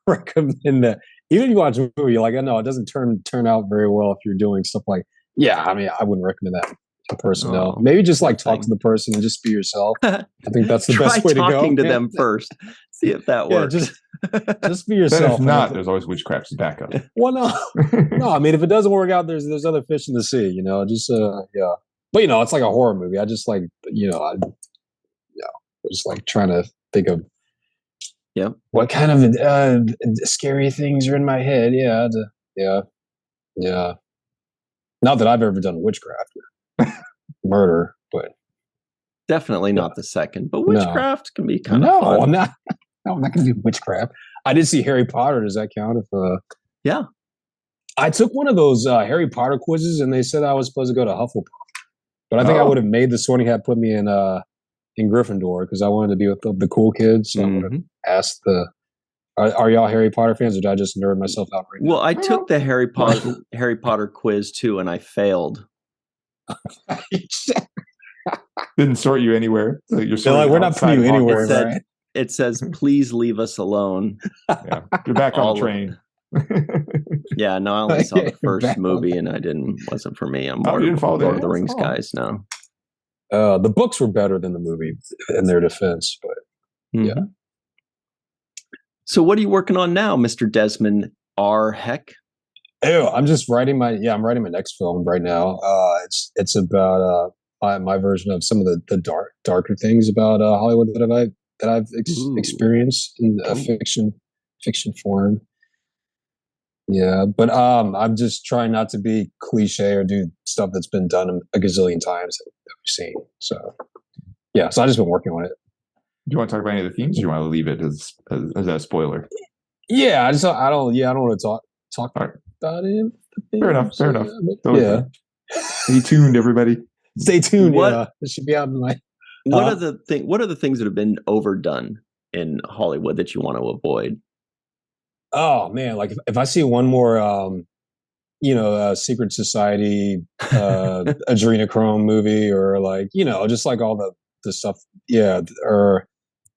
recommend that. Even if you watch a movie, you're like, no, it doesn't turn out very well if you're doing stuff like. Yeah, I mean, I wouldn't recommend that in person. No, maybe just like talk to the person and just be yourself. I think that's the best way to go. Try talking to them first. See if that works. Just be yourself. If not, there's always witchcraft to back up. Well, no. I mean, if it doesn't work out, there's other fish in the sea. Just yeah. But it's like a horror movie. I just like just like trying to think of what kind of scary things are in my head. Yeah. Not that I've ever done witchcraft, murder, but definitely not the second. But witchcraft can be kind of fun. I'm not going to do witchcraft. I did see Harry Potter. Does that count? Yeah. I took one of those Harry Potter quizzes, and they said I was supposed to go to Hufflepuff. But I think I would have made the Sorting Hat put me in Gryffindor because I wanted to be with the cool kids. So I would have asked are y'all Harry Potter fans, or did I just nerd myself out right now? Well, I took the Harry Potter quiz too, and I failed. Didn't sort you anywhere. So you're like, we're not putting you anywhere. It says, please leave us alone. Yeah, you're back on the train. Yeah, no, I only saw the first movie, and wasn't for me. I'm more Lord of the Rings guys now. The books were better than the movie in their defense, but yeah. So what are you working on now, Mr. Desmond R. Heck? Oh, I'm just writing I'm writing my next film right now. It's about my version of some of the darker things about Hollywood that I've experienced in a fiction form. Yeah, but I'm just trying not to be cliche or do stuff that's been done a gazillion times that we've seen. So yeah, so I've just been working on it. Do you want to talk about any of the themes, or do you want to leave it as a spoiler? Yeah, I don't want to talk about it. Fair enough. Yeah. Stay tuned, everybody. Stay tuned. It should be out in like. What are the things that have been overdone in Hollywood that you want to avoid? Oh man, like if I see one more, Secret Society, Adrenochrome movie, or like just like all the stuff. Yeah, or.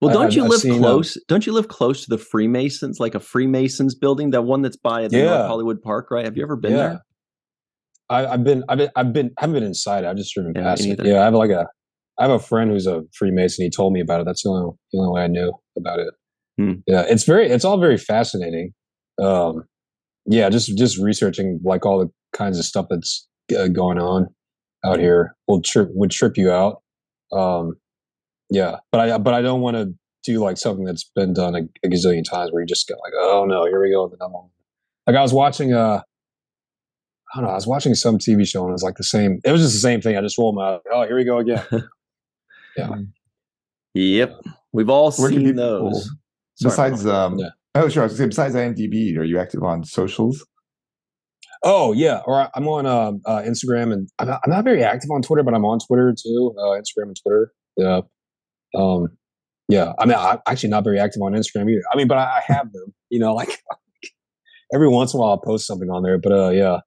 Well, don't you live close? Don't you live close to the Freemasons, like a Freemasons building, that one that's by the North Hollywood Park, right? Have you ever been there? I haven't been inside. I've just driven past it. Yeah, I have a friend who's a Freemason. He told me about it. That's the only way I knew about it. Yeah, it's all very fascinating. Just researching like all the kinds of stuff that's going on. out here would trip you out. Yeah, but I don't want to do like something that's been done a gazillion times where you just go like, oh no, here we go with another one. Like I was watching I don't know, I was watching some TV show and it was like the same. It was just the same thing. I just rolled my eyes. Oh, here we go again. Yeah. Yep. We've all Where can seen people, those. besides, Yeah. oh, sure. I was going to say, besides IMDb, are you active on socials? Oh yeah, or I'm on Instagram, and I'm not very active on Twitter, but I'm on Twitter too, Instagram and Twitter. Yeah, yeah. I mean, I'm actually not very active on Instagram either. I mean, but I have them. You know, like every once in a while I'll post something on there. But yeah,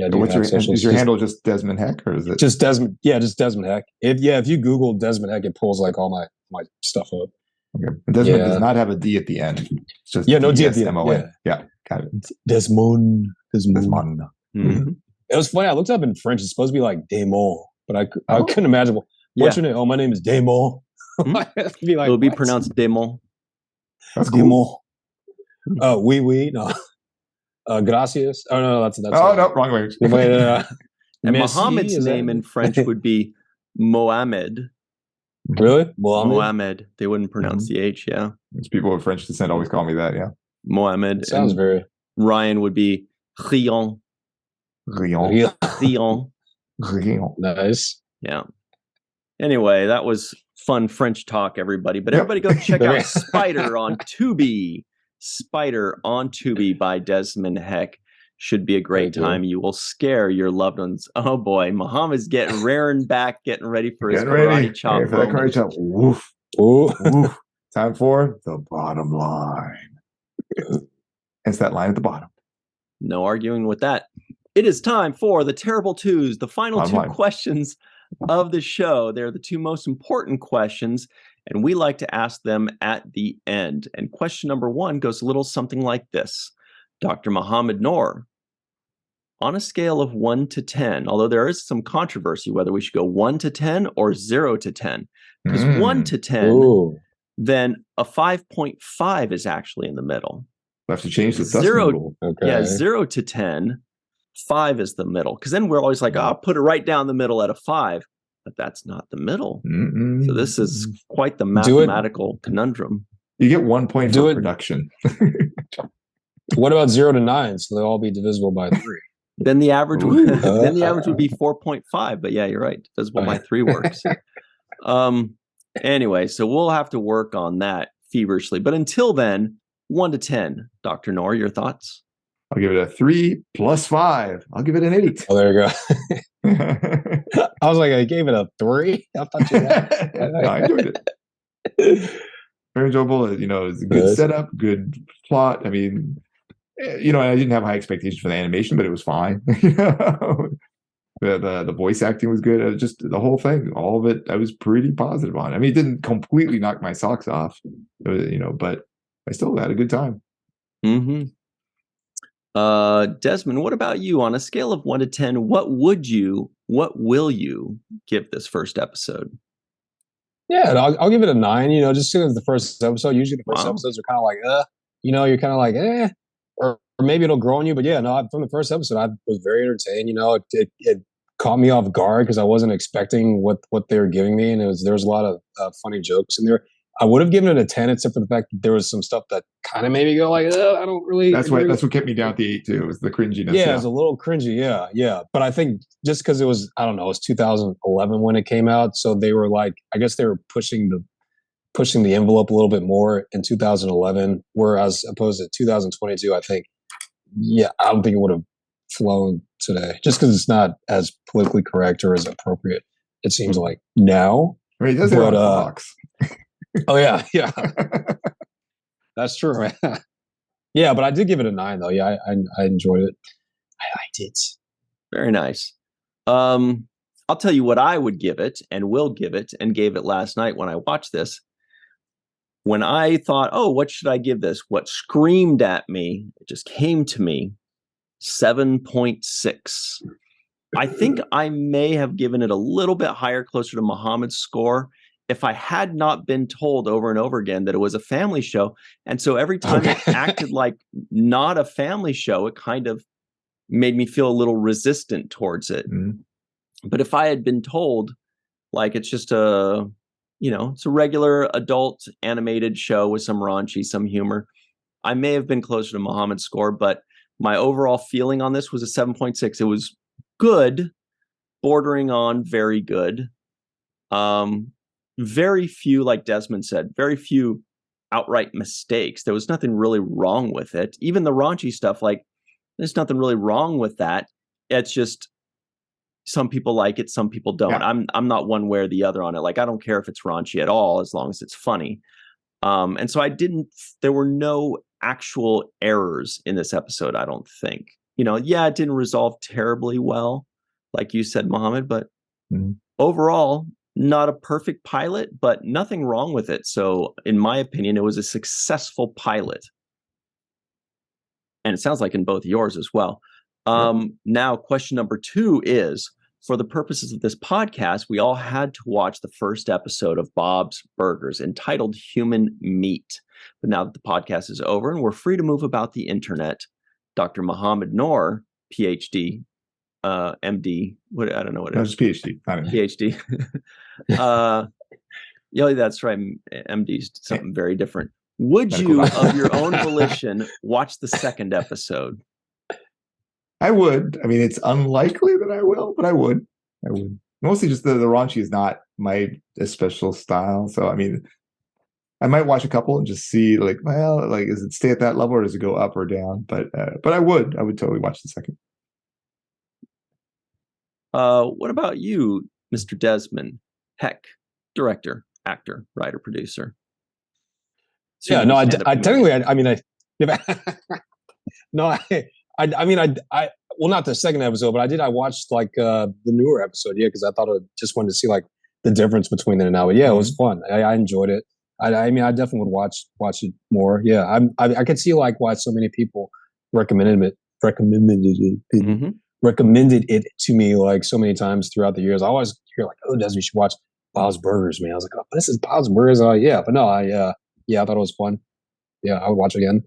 I do What's have your socials. is your handle just Desmon Heck, or is it just Desmond? Yeah, just Desmond Heck. If you Google Desmond Heck, it pulls like all my stuff up. Okay. Desmond does not have a D at the end. It's just no D at the end. Yeah, got it. Desmond. Mm-hmm. It was funny. I looked up in French. It's supposed to be like Desmond, but I couldn't imagine. What's your name? Oh, my name is Desmond. It would be pronounced Desmond. That's cool. Oh, oui. No. Gracias. Oh no, that's no, wrong way. And Muhammad's name in French would be Mohammed. Really? Mohammed. They wouldn't pronounce the H, yeah. It's people of French descent always call me that, yeah. Mohammed. Sounds very. Ryan would be Rion. Nice. Yeah. Anyway, that was fun French talk, everybody. But everybody go check out Spider on Tubi. Spider on Tubi by Desmond Heck. Should be a great time. You will scare your loved ones. Oh boy, Muhammad's getting raring back, getting ready for his karate chop. For that karate chop. Woof. Woof. Time for the bottom line. It's that line at the bottom. No arguing with that. It is time for the Terrible Twos, the final two questions of the show. They're the two most important questions, and we like to ask them at the end. And question number one goes a little something like this. Dr. Muhammad Noor, on a scale of 1 to 10, although there is some controversy whether we should go 1 to 10 or 0 to 10, because 1 to 10, then a 5.5 is actually in the middle. We'll have to change the decimal. Yeah, 0 to 10, 5 is the middle. Because then we're always like, oh, put it right down the middle at a 5. But that's not the middle. So this is quite the mathematical conundrum. You get 1 point for production. What about 0 to 9? So they'll all be divisible by 3. Then the average would be 4.5. But yeah, you're right. Divisible by 3 works. Anyway, so we'll have to work on that feverishly. But until then, 1 to 10. Dr. Noor, your thoughts? I'll give it a 3 plus 5. I'll give it an 8. Oh, there you go. I was like, I gave it a 3. I thought you had. No, I enjoyed it. Very enjoyable. You know, it's a good setup, good plot. I mean, you know, I didn't have high expectations for the animation, but it was fine. You know? The voice acting was good. Just the whole thing, all of it, I was pretty positive on. I mean, it didn't completely knock my socks off, you know, but I still had a good time. Desmond, what about you? On a scale of 1 to 10, what will you give this first episode? Yeah, I'll give it a 9. You know, just because the first episode. Usually, the first episodes are kind of like, you know, you're kind of like, or maybe it'll grow on you. But yeah, no, from the first episode, I was very entertained. You know, it caught me off guard because I wasn't expecting what they were giving me, and there was a lot of funny jokes in there. I would have given it a 10, except for the fact that there was some stuff that kind of made me go like, I don't really. That's what kept me down at the 8 too. It was the cringiness. Yeah, it was a little cringy. Yeah. But I think just because it was, I don't know, it was 2011 when it came out, so they were like, I guess they were pushing the envelope a little bit more in 2011, whereas opposed to 2022, I think, I don't think it would have flown today, just because it's not as politically correct or as appropriate. It seems like now. I mean, it does have a box. Oh yeah, that's true. Yeah, but I did give it a 9 though. Yeah, I enjoyed it. I liked it. Very nice. I'll tell you what I would give it, and will give it, and gave it last night when I watched this. When I thought, oh, what should I give this? What screamed at me, it just came to me, 7.6. I think I may have given it a little bit higher, closer to Muhammad's score, if I had not been told over and over again that it was a family show. And so every time it acted like not a family show, it kind of made me feel a little resistant towards it. But if I had been told, like, it's just it's a regular adult animated show with some raunchy, some humor, I may have been closer to Muhammad's score, but my overall feeling on this was a 7.6. It was good, bordering on very good. Very few, like Desmond said, very few outright mistakes. There was nothing really wrong with it. Even the raunchy stuff, like, there's nothing really wrong with that. It's just some people like it, some people don't. Yeah. I'm not one way or the other on it. Like, I don't care if it's raunchy at all, as long as it's funny. And so there were no actual errors in this episode, I don't think. It didn't resolve terribly well, like you said, Mohammed, but overall, not a perfect pilot, but nothing wrong with it. So in my opinion, it was a successful pilot. And it sounds like in both yours as well. Now, question number 2 is, for the purposes of this podcast, we all had to watch the first episode of Bob's Burgers, entitled Human Meat. But now that the podcast is over and we're free to move about the internet, Dr. Muhammad Noor, PhD, MD, I don't know what it is. PhD. I don't know. PhD. That's right. MD's something very different. Would you, of your own volition, watch the second episode? I would. I mean, it's unlikely that I will, but I would. Mostly just the raunchy is not my special style. So, I mean, I might watch a couple and just see, like, well, like, does it stay at that level or does it go up or down? But I would totally watch the second. What about you, Mr. Desmon Heck, director, actor, writer, producer? So yeah, no, I technically, I mean, no, I mean, well, not the second episode, but I watched like the newer episode, because I thought I just wanted to see like the difference between it and now. But yeah, it was fun. I enjoyed it. I mean, I definitely would watch it more. Yeah, I could see like why so many people recommended it to me like so many times throughout the years. I always hear like, oh, Des, we should watch Bob's Burgers, man. I was like, oh, this is Bob's Burgers. Yeah, but no, I thought it was fun. Yeah, I would watch it again.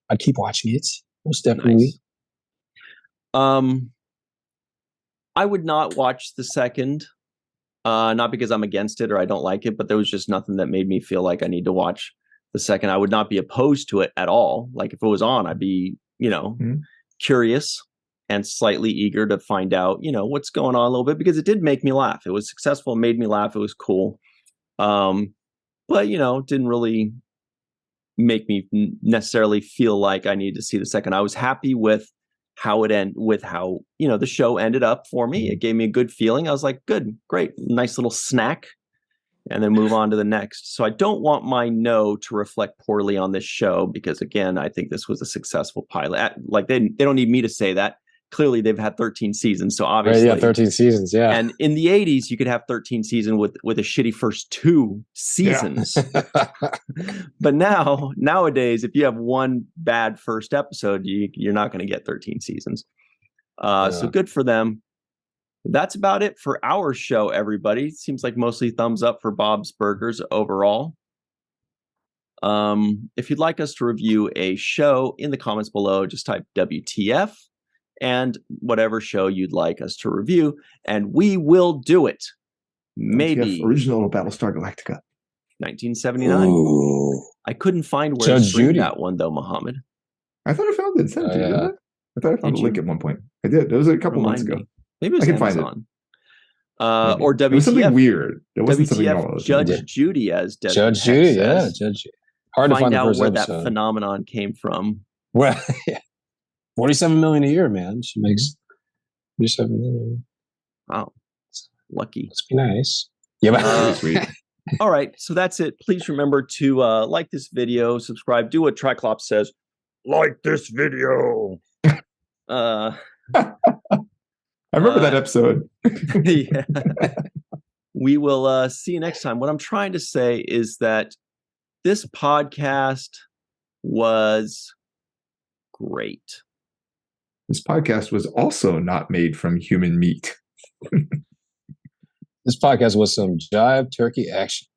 I'd keep watching it. Most definitely. Nice. I would not watch the second, not because I'm against it or I don't like it, but there was just nothing that made me feel like I need to watch the second. I would not be opposed to it at all. Like, if it was on, I'd be, curious and slightly eager to find out, what's going on a little bit, because it did make me laugh. It was successful, it made me laugh, it was cool. But, didn't really make me necessarily feel like I needed to see the second. I was happy with how the show ended up for me. It gave me a good feeling. I was like, good, great, nice little snack, and then move on to the next. So I don't want my no to reflect poorly on this show, because again, I think this was a successful pilot. Like, they don't need me to say that. Clearly, they've had 13 seasons, so obviously, right, 13 seasons, yeah. And in the 80s, you could have 13 seasons with a shitty first 2 seasons. Yeah. But nowadays, if you have one bad first episode, you're not going to get 13 seasons. So good for them. That's about it for our show, everybody. Seems like mostly thumbs up for Bob's Burgers overall. If you'd like us to review a show, in the comments below, just type WTF and whatever show you'd like us to review, and we will do it. Maybe original Battlestar Galactica, 1979. Ooh. I couldn't find where to stream that one though, Muhammad. I thought I found it. Sent it to you, didn't I? I thought I found a link at one point. I did. It was a couple months ago. Maybe it was Amazon. Or WTF. It was something weird. It wasn't WTF Judge Judy as Desmond Judge Judy, Judge Judy. Hard to find out where episode. That phenomenon came from. Well, yeah. 47 million a year, man. She makes 47 million. Wow. Lucky. Must be nice. Yeah, sweet. All right. So that's it. Please remember to like this video, subscribe, do what Triclops says. Like this video. I remember that episode. Yeah. We will see you next time. What I'm trying to say is that this podcast was great. This podcast was also not made from human meat. This podcast was some jive turkey action.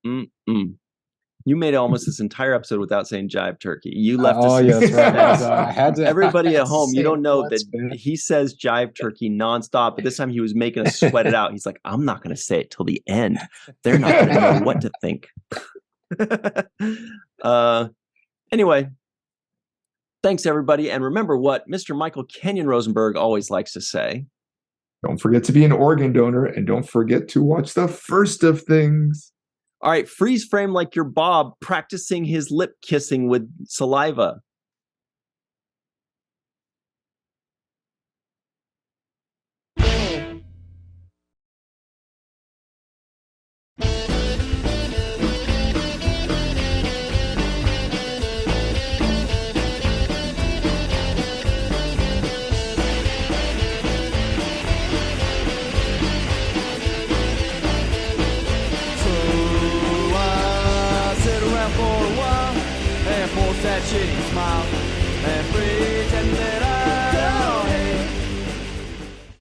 You You made almost this entire episode without saying jive turkey. You left us. Oh, yeah, that's right. I had to. Everybody I at home, you don't know that man. he says jive turkey nonstop, but this time he was making us sweat it out. He's like, I'm not going to say it till the end. They're not going to know what to think. Anyway, thanks, everybody. And remember what Mr. Michael Kenyon Rosenberg always likes to say. Don't forget to be an organ donor, and don't forget to watch the first of things. All right, freeze frame like your Bob practicing his lip kissing with saliva. That shitty smile and pretend that